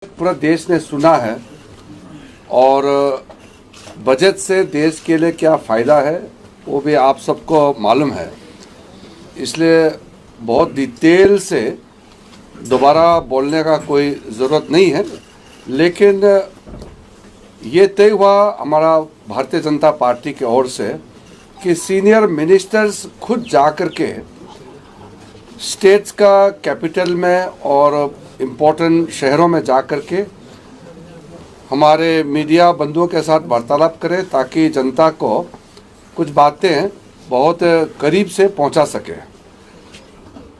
पूरा देश ने सुना है और बजट से देश के लिए क्या फ़ायदा है वो भी आप सबको मालूम है। इसलिए बहुत डिटेल से दोबारा बोलने का कोई ज़रूरत नहीं है, लेकिन ये तय हुआ हमारा भारतीय जनता पार्टी की ओर से कि सीनियर मिनिस्टर्स खुद जा कर के स्टेट्स का कैपिटल में और इम्पोर्टेंट शहरों में जा कर के हमारे मीडिया बंधुओं के साथ वार्तालाप करें ताकि जनता को कुछ बातें बहुत करीब से पहुंचा सके।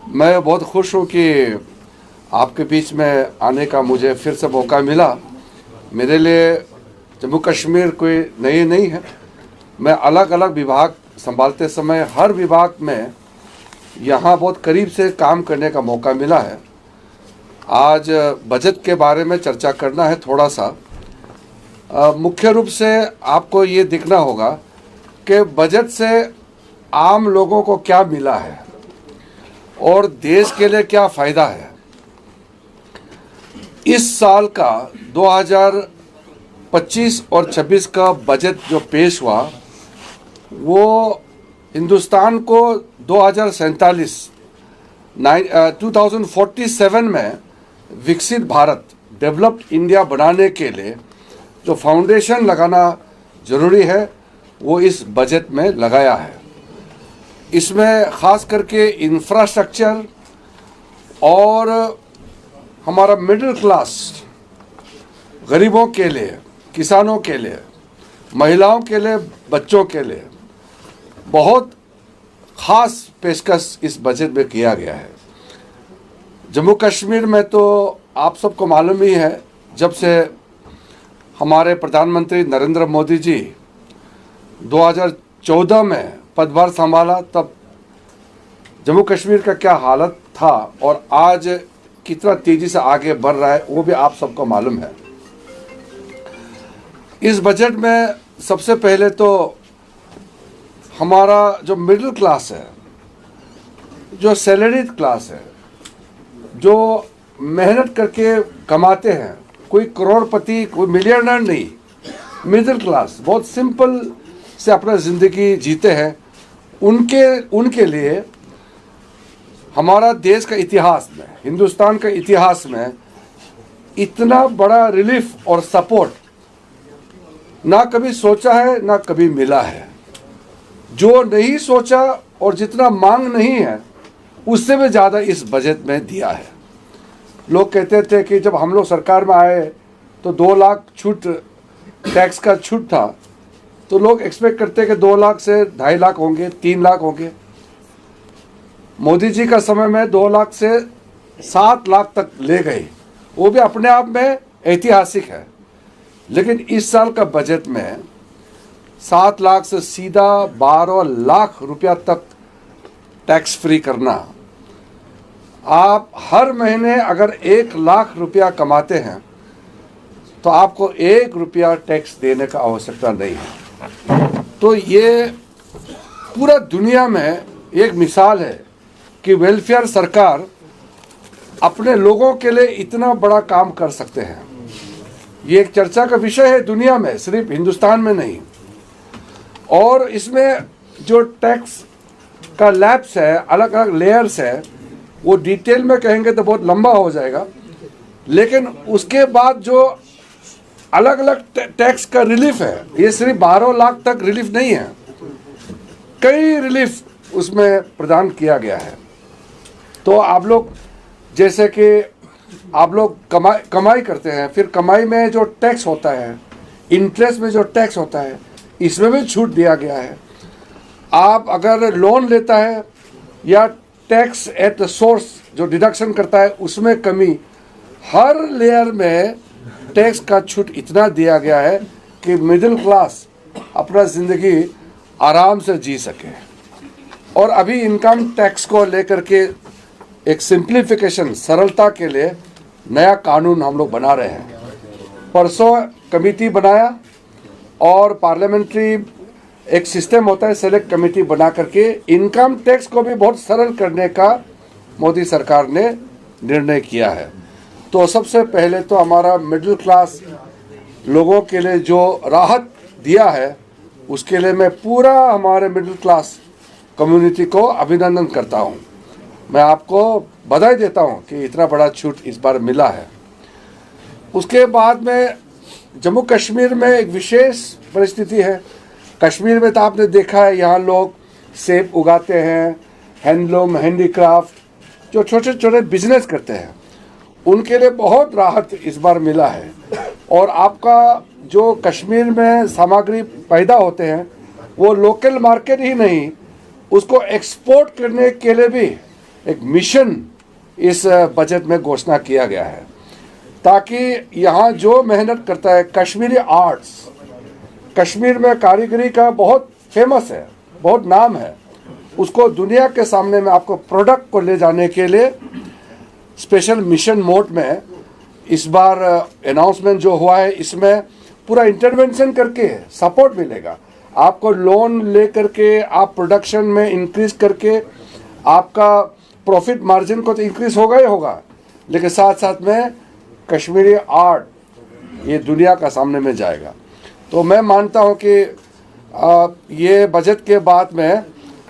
मैं बहुत खुश हूं कि आपके बीच में आने का मुझे फिर से मौका मिला। मेरे लिए जम्मू कश्मीर कोई नई नहीं है। मैं अलग अलग विभाग संभालते समय हर विभाग में यहाँ बहुत करीब से काम करने का मौका मिला है। आज बजट के बारे में चर्चा करना है थोड़ा सा। मुख्य रूप से आपको ये दिखना होगा कि बजट से आम लोगों को क्या मिला है और देश के लिए क्या फ़ायदा है। इस साल का 2025 और 26 का बजट जो पेश हुआ वो हिंदुस्तान को 2047 में विकसित भारत डेवलप्ड इंडिया बनाने के लिए जो फाउंडेशन लगाना ज़रूरी है वो इस बजट में लगाया है। इसमें ख़ास करके इंफ्रास्ट्रक्चर और हमारा मिडिल क्लास गरीबों के लिए, किसानों के लिए, महिलाओं के लिए, बच्चों के लिए बहुत ख़ास पेशकश इस बजट में किया गया है। जम्मू कश्मीर में तो आप सबको मालूम ही है, जब से हमारे प्रधानमंत्री नरेंद्र मोदी जी 2014 में पदभार संभाला तब जम्मू कश्मीर का क्या हालत था और आज कितना तेज़ी से आगे बढ़ रहा है वो भी आप सबको मालूम है। इस बजट में सबसे पहले तो हमारा जो मिडिल क्लास है, जो सैलरीड क्लास है, जो मेहनत करके कमाते हैं, कोई करोड़पति, कोई मिलियनर नहीं, मिडिल क्लास बहुत सिंपल से अपना ज़िंदगी जीते हैं, उनके लिए हमारा देश का इतिहास में, हिंदुस्तान का इतिहास में इतना बड़ा रिलीफ और सपोर्ट ना कभी सोचा है ना कभी मिला है। जो नहीं सोचा और जितना मांग नहीं है उससे भी ज़्यादा इस बजट में दिया है। लोग कहते थे कि जब हम लोग सरकार में आए तो 2 लाख छूट, टैक्स का छूट था, तो लोग एक्सपेक्ट करते कि 2 लाख से 2.5 लाख होंगे, 3 लाख होंगे। मोदी जी का समय में 2 लाख से 7 लाख तक ले गए, वो भी अपने आप में ऐतिहासिक है। लेकिन इस साल का बजट में 7 लाख से सीधा 12 लाख रुपया तक टैक्स फ्री करना। आप हर महीने अगर 1 लाख रुपया कमाते हैं तो आपको 1 रुपया टैक्स देने का आवश्यकता नहीं है। तो ये पूरा दुनिया में एक मिसाल है कि वेलफेयर सरकार अपने लोगों के लिए इतना बड़ा काम कर सकते हैं। ये एक चर्चा का विषय है दुनिया में, सिर्फ हिंदुस्तान में नहीं। और इसमें जो टैक्स का लैब्स है, अलग अलग लेयर्स है, वो डिटेल में कहेंगे तो बहुत लंबा हो जाएगा। लेकिन उसके बाद जो अलग अलग टैक्स का रिलीफ है, ये सिर्फ 12 लाख तक रिलीफ नहीं है, कई रिलीफ उसमें प्रदान किया गया है। तो आप लोग जैसे कि आप लोग कमाई करते हैं, फिर कमाई में जो टैक्स होता है, इंटरेस्ट में जो टैक्स होता है, इसमें भी छूट दिया गया है। आप अगर लोन लेता है या टैक्स एट द सोर्स जो डिडक्शन करता है उसमें कमी, हर लेयर में टैक्स का छूट इतना दिया गया है कि मिडिल क्लास अपना ज़िंदगी आराम से जी सके। और अभी इनकम टैक्स को लेकर के एक सिंप्लीफिकेशन, सरलता के लिए नया कानून हम लोग बना रहे हैं। परसों कमेटी बनाया और पार्लियामेंट्री एक सिस्टम होता है, सेलेक्ट कमेटी बना करके इनकम टैक्स को भी बहुत सरल करने का मोदी सरकार ने निर्णय किया है। तो सबसे पहले तो हमारा मिडिल क्लास लोगों के लिए जो राहत दिया है उसके लिए मैं पूरा हमारे मिडिल क्लास कम्युनिटी को अभिनंदन करता हूँ। मैं आपको बधाई देता हूँ कि इतना बड़ा छूट इस बार मिला है। उसके बाद में जम्मू कश्मीर में एक विशेष परिस्थिति है। कश्मीर में तो आपने देखा है, यहाँ लोग सेब उगाते हैं, हैंडलूम, हैंडीक्राफ्ट, जो छोटे छोटे बिजनेस करते हैं, उनके लिए बहुत राहत इस बार मिला है। और आपका जो कश्मीर में सामग्री पैदा होते हैं वो लोकल मार्केट ही नहीं, उसको एक्सपोर्ट करने के लिए भी एक मिशन इस बजट में घोषणा किया गया है, ताकि यहाँ जो मेहनत करता है कश्मीरी आर्ट्स, कश्मीर में कारीगरी का बहुत फेमस है, बहुत नाम है, उसको दुनिया के सामने में आपको प्रोडक्ट को ले जाने के लिए स्पेशल मिशन मोड में इस बार अनाउंसमेंट जो हुआ है, इसमें पूरा इंटरवेंशन करके सपोर्ट मिलेगा। आपको लोन ले करके आप प्रोडक्शन में इंक्रीज करके आपका प्रॉफिट मार्जिन को तो इंक्रीज होगा ही होगा, लेकिन साथ साथ में कश्मीरी आर्ट ये दुनिया का सामने में जाएगा। तो मैं मानता हूँ कि ये बजट के बाद में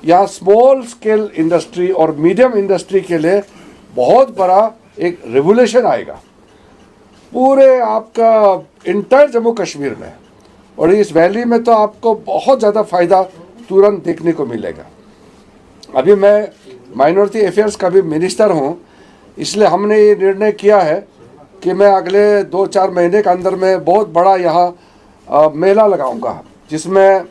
यहाँ स्मॉल स्केल इंडस्ट्री और मीडियम इंडस्ट्री के लिए बहुत बड़ा एक रेवोल्यूशन आएगा पूरे आपका इंटायर जम्मू कश्मीर में, और इस वैली में तो आपको बहुत ज़्यादा फ़ायदा तुरंत देखने को मिलेगा। अभी मैं माइनॉरिटी अफेयर्स का भी मिनिस्टर हूँ, इसलिए हमने ये निर्णय किया है कि मैं अगले 2-4 महीने के अंदर में बहुत बड़ा यहाँ मेला लगाऊंगा, जिसमें